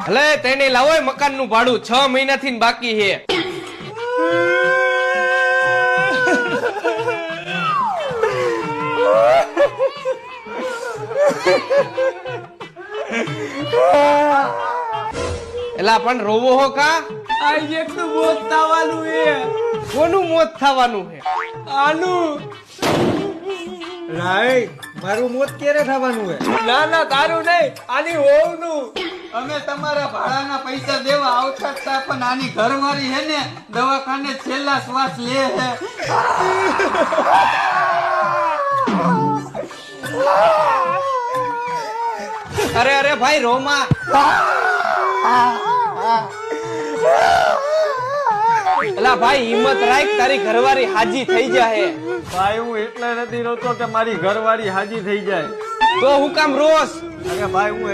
ભલે તેને લાવો મકાન નું ભાડું 6 મહિનાથી બાકી છે. એલા પણ રોવો હો કા? આજ એક તો મોત થવાનું હે. કોનું મોત થવાનું છે? આનું. રાય મારું મોત ક્યારે થવાનું હે? ના ના તારું નહીં, આની હોવનું. અમે તમારા ભાડાના પૈસા દેવા આવતા હતા પણ આની ઘરવાળી હે ને દવાખાને છેલ્લા શ્વાસ લે હે. અરે અરે ભાઈ રોમા. એલા ભાઈ હિંમત રાખ, તારી ઘરવાળી હાજી થઈ જાય. ભાઈ હું એટલે નથી રોતો કે મારી ઘરવાળી હાજી થઈ જાય. તો હું કામ રોસ? અરે ભાઈ હું